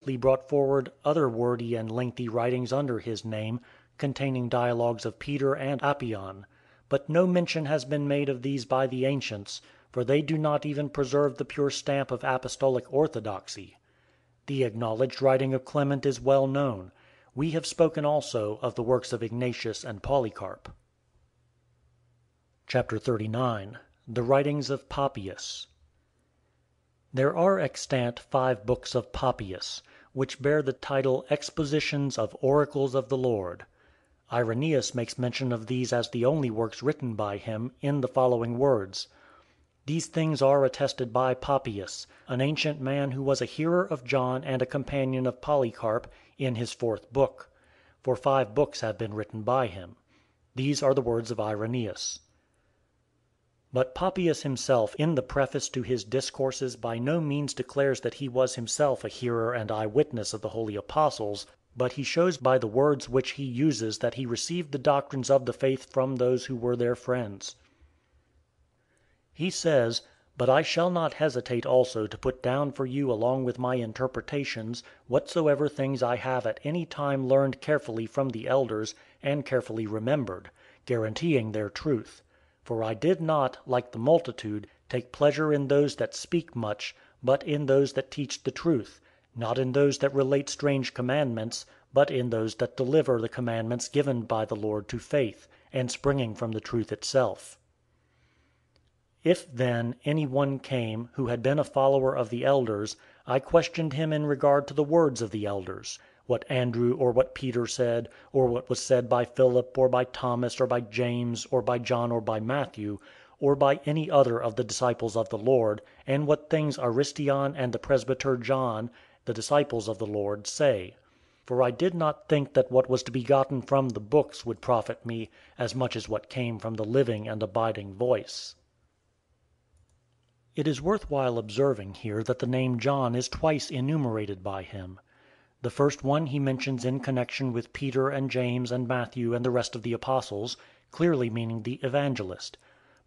brought forward other wordy and lengthy writings under his name, containing dialogues of Peter and Appian; but no mention has been made of these by the ancients, for they do not even preserve the pure stamp of apostolic orthodoxy. The acknowledged writing of Clement is well known. We have spoken also of the works of Ignatius and Polycarp. Chapter 39. The Writings of Papias. There are extant 5 books of Papias, which bear the title Expositions of Oracles of the Lord. Irenaeus makes mention of these as the only works written by him, in the following words: "These things are attested by Papias, an ancient man who was a hearer of John and a companion of Polycarp, in his 4th book. For 5 books have been written by him." These are the words of Irenaeus. But Papias himself, in the preface to his Discourses, by no means declares that he was himself a hearer and eyewitness of the holy apostles, but he shows by the words which he uses that he received the doctrines of the faith from those who were their friends. He says, "But I shall not hesitate also to put down for you along with my interpretations whatsoever things I have at any time learned carefully from the elders, and carefully remembered, guaranteeing their truth. For I did not, like the multitude, take pleasure in those that speak much, but in those that teach the truth; not in those that relate strange commandments, but in those that deliver the commandments given by the Lord to faith, and springing from the truth itself." If, then, any one came, who had been a follower of the elders, I questioned him in regard to the words of the elders, what Andrew or what Peter said, or what was said by Philip, or by Thomas, or by James, or by John, or by Matthew, or by any other of the disciples of the Lord, and what things Aristion and the presbyter John, the disciples of the Lord, say. For I did not think that what was to be gotten from the books would profit me, as much as what came from the living and abiding voice. It is worth while observing here that the name John is twice enumerated by him. The first one he mentions in connection with Peter and James and Matthew and the rest of the apostles, clearly meaning the evangelist;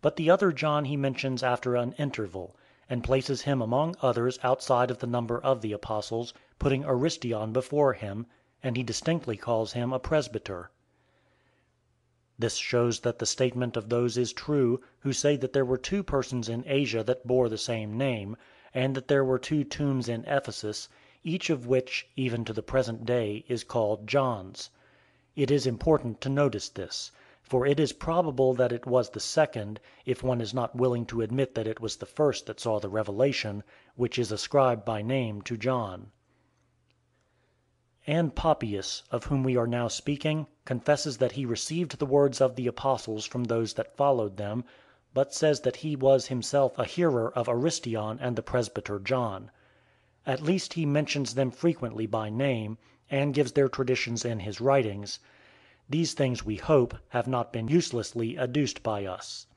but the other John he mentions after an interval, and places him among others outside of the number of the apostles, putting Aristion before him, and he distinctly calls him a presbyter. This shows that the statement of those is true who say that there were 2 persons in Asia that bore the same name, and that there were 2 tombs in Ephesus, each of which, even to the present day, is called John's. It is important to notice this, for it is probable that it was the second, if one is not willing to admit that it was the first that saw the revelation, which is ascribed by name to John. And Papias, of whom we are now speaking, confesses that he received the words of the apostles from those that followed them, but says that he was himself a hearer of Aristion and the presbyter John. At least he mentions them frequently by name, and gives their traditions in his writings. These things, we hope, have not been uselessly adduced by us.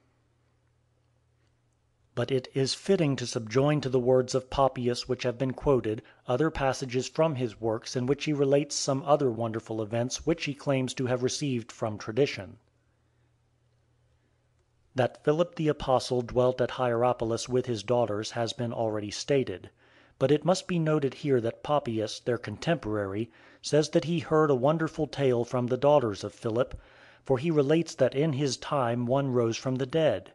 But it is fitting to subjoin to the words of Papias which have been quoted, other passages from his works in which he relates some other wonderful events which he claims to have received from tradition. That Philip the Apostle dwelt at Hierapolis with his daughters has been already stated. But it must be noted here that Papias, their contemporary, says that he heard a wonderful tale from the daughters of Philip, for he relates that in his time one rose from the dead;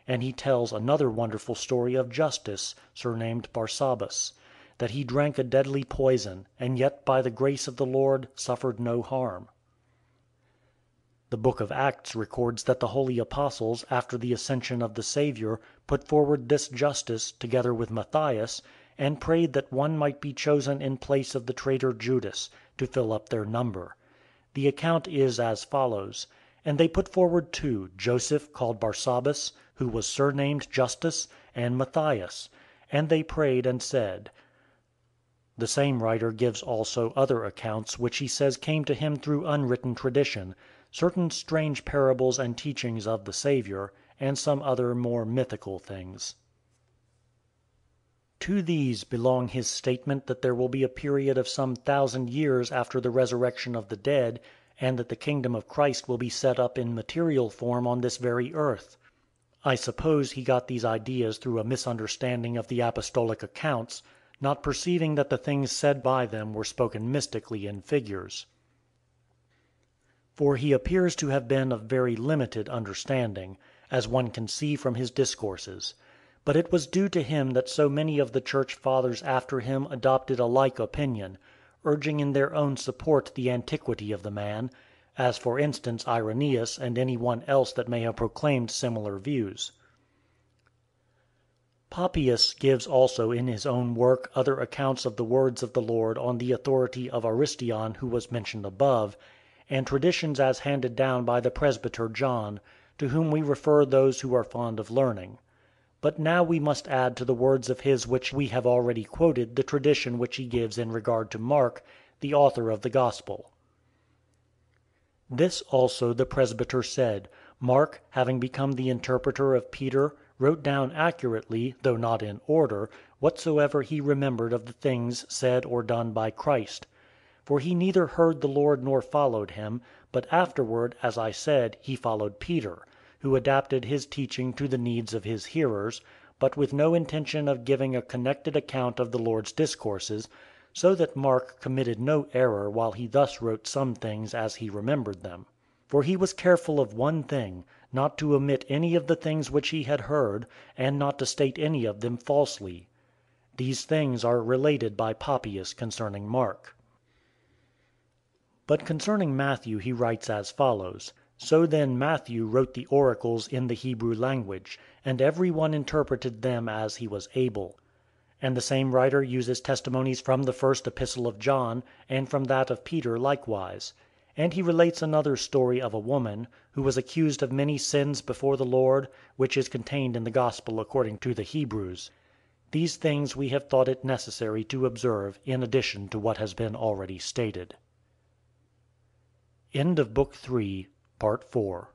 and he tells another wonderful story of Justus, surnamed Barsabbas, that he drank a deadly poison, and yet by the grace of the Lord suffered no harm. The book of Acts records that the holy apostles, after the ascension of the Saviour, put forward this Justus, together with Matthias, and prayed that one might be chosen in place of the traitor Judas, to fill up their number. The account is as follows: And they put forward 2, Joseph called Barsabbas, who was surnamed Justus, and Matthias. And they prayed and said. The same writer gives also other accounts, which he says came to him through unwritten tradition, certain strange parables and teachings of the Saviour, and some other more mythical things. To these belong his statement that there will be a period of some 1,000 years after the resurrection of the dead, and that the kingdom of Christ will be set up in material form on this very earth. I suppose he got these ideas through a misunderstanding of the apostolic accounts, not perceiving that the things said by them were spoken mystically in figures. For he appears to have been of very limited understanding, as one can see from his discourses. But it was due to him that so many of the church fathers after him adopted a like opinion, urging in their own support the antiquity of the man, as for instance Irenaeus and any one else that may have proclaimed similar views. Papias gives also in his own work other accounts of the words of the Lord on the authority of Aristion who was mentioned above, and traditions as handed down by the presbyter John, to whom we refer those who are fond of learning. But now we must add to the words of his which we have already quoted the tradition which he gives in regard to Mark, the author of the Gospel. This also the presbyter said: Mark, having become the interpreter of Peter, wrote down accurately, though not in order, whatsoever he remembered of the things said or done by Christ. For he neither heard the Lord nor followed him, but afterward, as I said, he followed Peter, who adapted his teaching to the needs of his hearers, but with no intention of giving a connected account of the Lord's discourses, so that Mark committed no error while he thus wrote some things as he remembered them. For he was careful of one thing, not to omit any of the things which he had heard, and not to state any of them falsely. These things are related by Papias concerning Mark. But concerning Matthew he writes as follows: So then Matthew wrote the oracles in the Hebrew language, and every one interpreted them as he was able. And the same writer uses testimonies from the first epistle of John, and from that of Peter likewise. And he relates another story of a woman, who was accused of many sins before the Lord, which is contained in the Gospel according to the Hebrews. These things we have thought it necessary to observe in addition to what has been already stated. End of Book 3, Part 4.